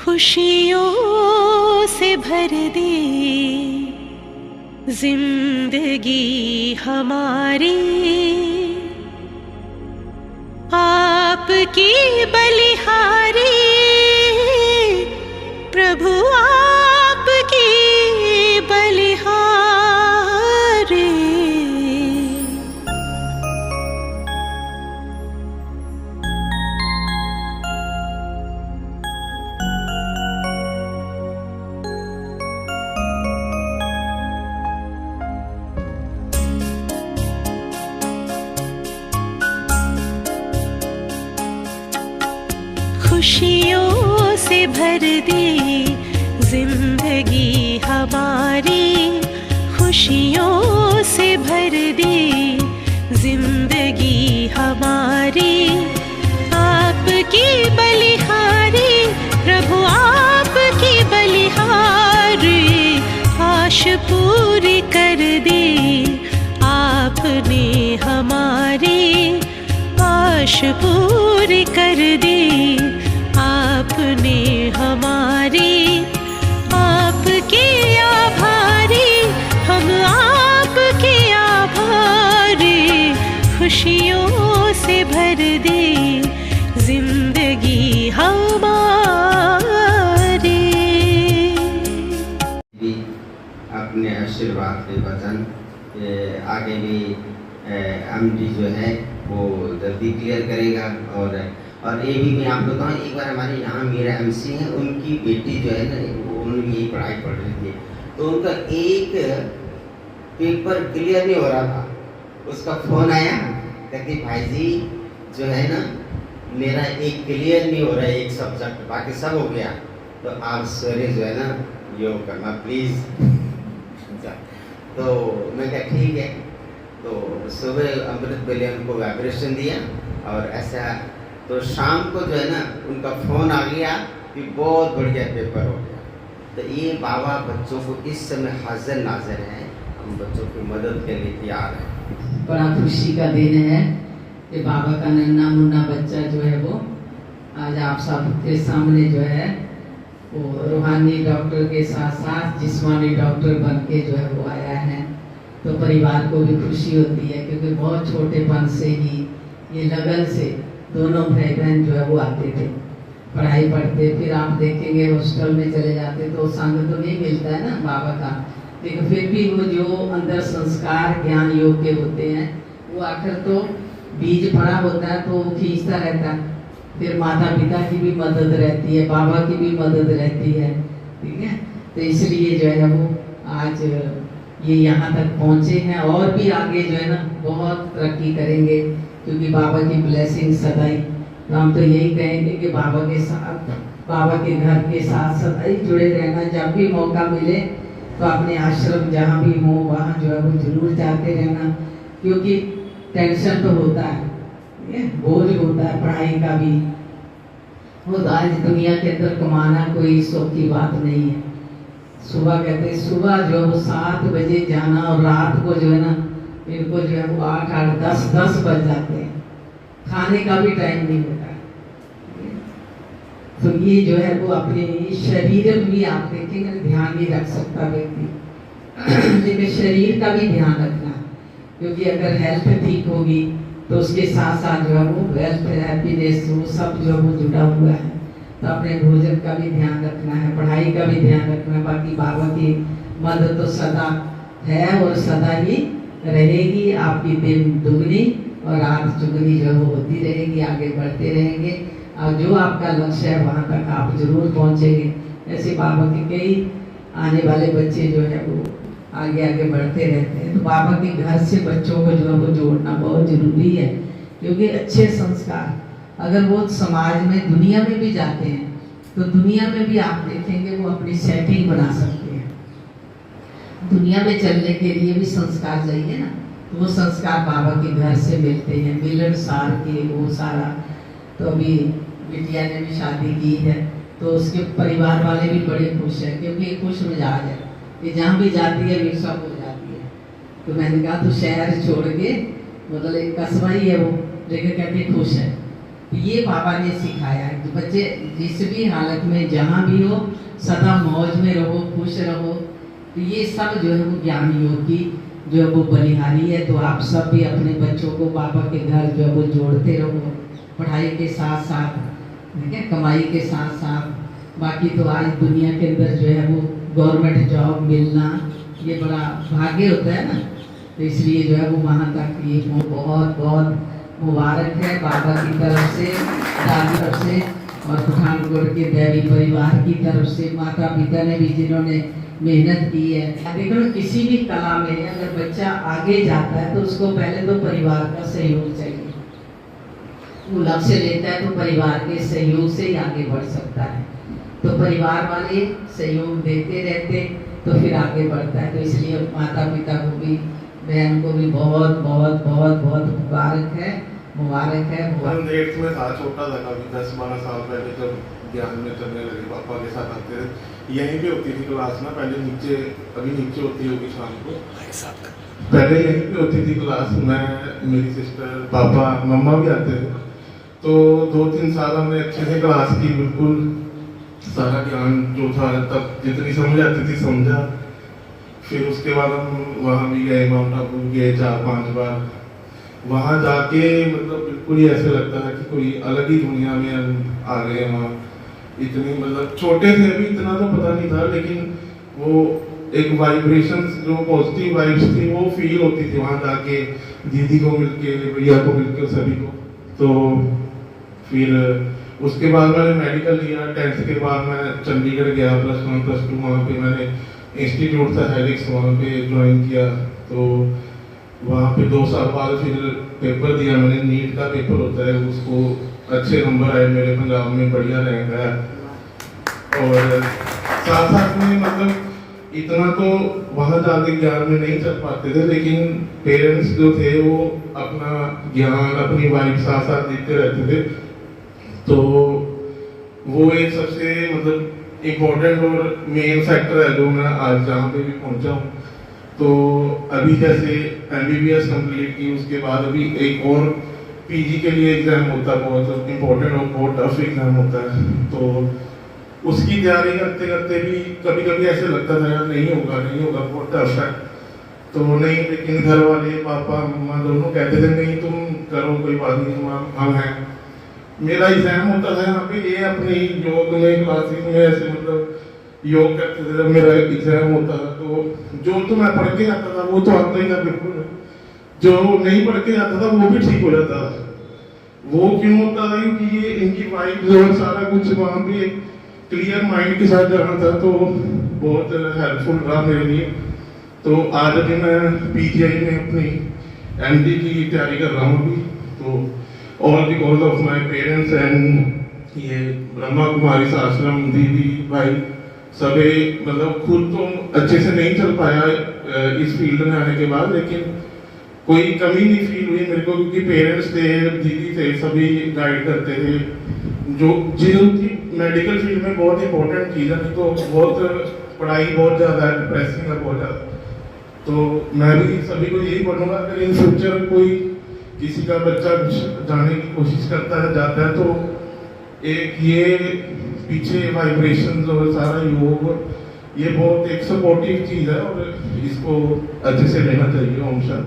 खुशियों से भर दे जिंदगी हमारी, आपकी बलिहारी प्रभु आपकी बलिहारी। खुशियों से भर दे जिंदगी हमारी, खुशियों से भर दे जिंदगी हमारी, आपकी बलिहारी प्रभु आपकी बलिहारी, आश पूरी कर दे आपने हमारी, आश पूरी कर दे आपने हमारी, आपके आभारी हम आपके आभारी, खुशियों से भर दे जिंदगी हमारी। अपने आशीर्वाद के वचन आगे भी एमडी जो है वो जल्दी क्लियर करेगा। और ये भी मैं आपको बताऊँ, एक बार हमारे यहाँ मेरा एमसी है, उनकी बेटी जो है ना उन्होंने यही पढ़ाई पढ़ रही थी, तो उनका एक पेपर क्लियर नहीं हो रहा था। उसका फ़ोन आया, कहती भाई जी जो है ना मेरा एक क्लियर नहीं हो रहा है एक सब्जेक्ट, बाकी सब हो गया, तो आप सवेरे जो है ना योग करना प्लीज़। तो मैं कहा ठीक है। तो सुबह अमृत बेले उनको वाइब्रेशन दिया और ऐसा, तो शाम को जो है ना उनका फ़ोन आ गया कि बहुत बढ़िया पेपर हो गया। तो ये बाबा बच्चों को इस समय हाजिर नाजिर हैं, हम बच्चों की मदद के लिए तैयार हैं। बड़ा खुशी का दिन है कि बाबा का नन्हा मुन्ना बच्चा जो है वो आज आप सबके सामने जो है वो रूहानी डॉक्टर के साथ साथ जिस्मानी डॉक्टर बन के जो है वो आया है। तो परिवार को भी खुशी होती है क्योंकि बहुत छोटेपन से ही ये लगन से दोनों भाई बहन जो है वो आते थे, पढ़ाई पढ़ते, फिर आप देखेंगे हॉस्टल में चले जाते तो संग तो नहीं मिलता है ना बाबा का, लेकिन फिर भी वो जो अंदर संस्कार ज्ञान योग के होते हैं वो आखिर तो बीज पड़ा होता है तो वो खींचता रहता है। फिर माता पिता की भी मदद रहती है, बाबा की भी मदद रहती है, ठीक है। तो इसलिए जो है वो आज ये यहाँ तक पहुँचे हैं और भी आगे जो है ना बहुत तरक्की करेंगे क्योंकि बाबा की ब्लेसिंग सदाई। तो हम तो यही कहेंगे कि बाबा के साथ, बाबा के घर के साथ सदाई जुड़े रहना। जब भी मौका मिले तो अपने आश्रम जहाँ भी हो वहाँ जो है वो जरूर जाते रहना, क्योंकि टेंशन तो होता है, बोझ होता है पढ़ाई का भी। वो आज दुनिया के अंदर कमाना कोई शौक की बात नहीं है। सुबह कहते हैं सुबह जो है वो 7 बजे जाना और रात को जो है ना इनको जो है वो 8, 10 बज जाते हैं, खाने का भी टाइम नहीं होता है। तो ये जो है वो अपने शरीर में भी आप देखेंगे ध्यान नहीं रख सकता व्यक्ति, लेकिन शरीर का भी ध्यान रखना, क्योंकि अगर हेल्थ ठीक होगी तो उसके साथ साथ जो है वो वेल्थ हैप्पीनेस वो सब जो है वो जुड़ा हुआ है। तो अपने भोजन का भी ध्यान रखना है, पढ़ाई का भी ध्यान रखना है। बाकी बाबा की मदद तो सदा है और सदा ही रहेगी। आपकी दिन दुगनी और रात चुगनी जो वो होती रहेगी, आगे बढ़ते रहेंगे और जो आपका लक्ष्य है वहाँ तक आप जरूर पहुँचेंगे। ऐसे बाबा के कई आने वाले बच्चे जो है वो आगे आगे बढ़ते रहते हैं। तो बाबा के घर से बच्चों को जो है वो जोड़ना बहुत जरूरी है, क्योंकि अच्छे संस्कार अगर वो समाज में दुनिया में भी जाते हैं तो दुनिया में भी आप देखेंगे वो अपनी सेटिंग बना सकते हैं। दुनिया में चलने के लिए भी संस्कार चाहिए ना, तो वो संस्कार बाबा के घर से मिलते हैं, मिलनसार के वो सारा। तो अभी बिटिया ने भी शादी की है तो उसके परिवार वाले भी बड़े खुश हैं, क्योंकि खुश मिजाज है कि जहाँ भी जाती है मिक्सअप हो जाती है। तो मैंने कहा तो शहर छोड़ के मतलब एक कस्बा ही है वो, लेकिन कहती खुश है। तो तो ये बाबा ने सिखाया है कि बच्चे जिस भी हालत में जहाँ भी हो सदा मौज में रहो, खुश रहो। तो ये सब जो है वो ज्ञान योग की जो है वो बलिहारी है। तो आप सब भी अपने बच्चों को बाबा के घर जो है वो जोड़ते रहो, पढ़ाई के साथ साथ, ठीक है, कमाई के साथ साथ। बाकी तो आज दुनिया के अंदर जो है वो गवर्नमेंट जॉब मिलना ये बड़ा भाग्य होता है ना। तो इसलिए जो है वो वहाँ तक ये बहुत बहुत मुबारक है बाबा की तरफ से, दादी तरफ से और पठानकोट के देवी परिवार की तरफ से, माता पिता ने भी जिन्होंने मेहनत की है। देखो किसी भी कला में अगर बच्चा आगे जाता है तो उसको पहले तो परिवार का सहयोग चाहिए। वो लक्ष्य लेता है तो परिवार के सहयोग से ही आगे बढ़ सकता है। तो परिवार वाले सहयोग देते रहते तो फिर आगे बढ़ता है। तो इसलिए माता पिता को भी, बहन को भी बहुत बहुत बहुत बहुत मुबारक है, मुबारक है। हम 8th में था, छोटा था काफी, 10-12 साल पहले जब ज्ञान में चलने लगे पापा के साथ आते थे। यहीं पे होती थी क्लास ना, पहले नीचे, अभी नीचे होती होगी शाम को, पहले यहीं पे होती थी क्लास। मैं, मेरी सिस्टर, पापा, मम्मा भी आते थे। तो 2-3 साल हमने अच्छे से क्लास की, बिल्कुल सारा ज्ञान जो था तब जितनी समझ आती थी समझा। फिर उसके बाद हम वहाँ भी गए, माउंट आबू गए 4-5 बार। वहाँ जाके मतलब बिल्कुल ही ऐसे लगता है कि कोई अलग ही दुनिया में हम आ गए। वहाँ इतनी मतलब छोटे थे अभी, इतना तो पता नहीं था, लेकिन वो एक वाइब्रेशंस जो पॉजिटिव वाइब्स थी वो फील होती थी वहाँ जाके, दीदी को मिलके, भैया को मिलके, सभी को। तो फिर उसके बाद मैंने मेडिकल लिया। 10th के बाद मैं चंडीगढ़ गया, +1 +2 वहाँ पे मैंने इंस्टीट्यूट था हेलिक्स, वहाँ पे ज्वाइन किया। तो वहाँ पे 2 साल बाद फिर पेपर दिया मैंने, नीट का पेपर होता है, उसको अच्छे नंबर आए मेरे, पंजाब में बढ़िया रैंक आया। और साथ साथ में मतलब इतना तो वहाँ जाके ज्ञान में नहीं चल पाते थे, लेकिन पेरेंट्स जो थे वो अपना ज्ञान, अपनी वाइफ साथ साथ देते रहते थे। तो वो एक सबसे मतलब इम्पोर्टेंट और मेन फैक्टर है जो मैं आज जहाँ पे भी पहुँचा हूँ। तो अभी जैसे MBBS कंप्लीट की, उसके बाद अभी एक और PG के लिए एग्जाम होता है, बहुत इम्पोर्टेंट और बहुत टफ एग्जाम होता है। तो उसकी तैयारी करते करते भी कभी कभी ऐसे लगता था यार नहीं होगा नहीं होगा, बहुत टफ है। तो नहीं, लेकिन घर वाले, पापा मम्मा दोनों कहते थे नहीं तुम करो, कोई बात नहीं, हम हैं। मेरा एग्जाम होता था यहाँ पे, ये अपनी योग में क्लासेस में ऐसे मतलब योग करते थे। जब मेरा एग्जाम होता था तो जो तो मैं पढ़ के आता था वो तो आता ही था बिल्कुल, जो नहीं पढ़ के आता था वो भी ठीक हो जाता था। वो क्यों होता था? क्योंकि ये इनकी वाइब और सारा कुछ वहाँ पे क्लियर माइंड के साथ जाना था, तो बहुत हेल्पफुल रहा मेरे लिए। तो आज अभी मैं PGI में अपनी MD की तैयारी कर रहा हूँ अभी। तो all because of my parents and ये ब्रह्मा कुमारी आश्रम, दीदी भाई सभी, मतलब खुद तो अच्छे से नहीं चल पाया इस फील्ड में आने के बाद, लेकिन कोई कमी नहीं फील हुई मेरे को, क्योंकि पेरेंट्स थे, दीदी थे, सभी गाइड करते थे। जो की मेडिकल फील्ड में बहुत इंपॉर्टेंट चीज़ है, नहीं तो बहुत पढ़ाई बहुत ज़्यादा है, डिप्रेसिंग है बहुत ज़्यादा। तो मैं भी सभी को यही बोलूँगा, अगर इन फ्यूचर कोई किसी का बच्चा जाने की कोशिश करता है, जाता है, तो एक ये पीछे वाइब्रेशंस और सारा योग, ये बहुत एक सपोर्टिव चीज़ है और इसको अच्छे से लेना चाहिए। ओम शांति।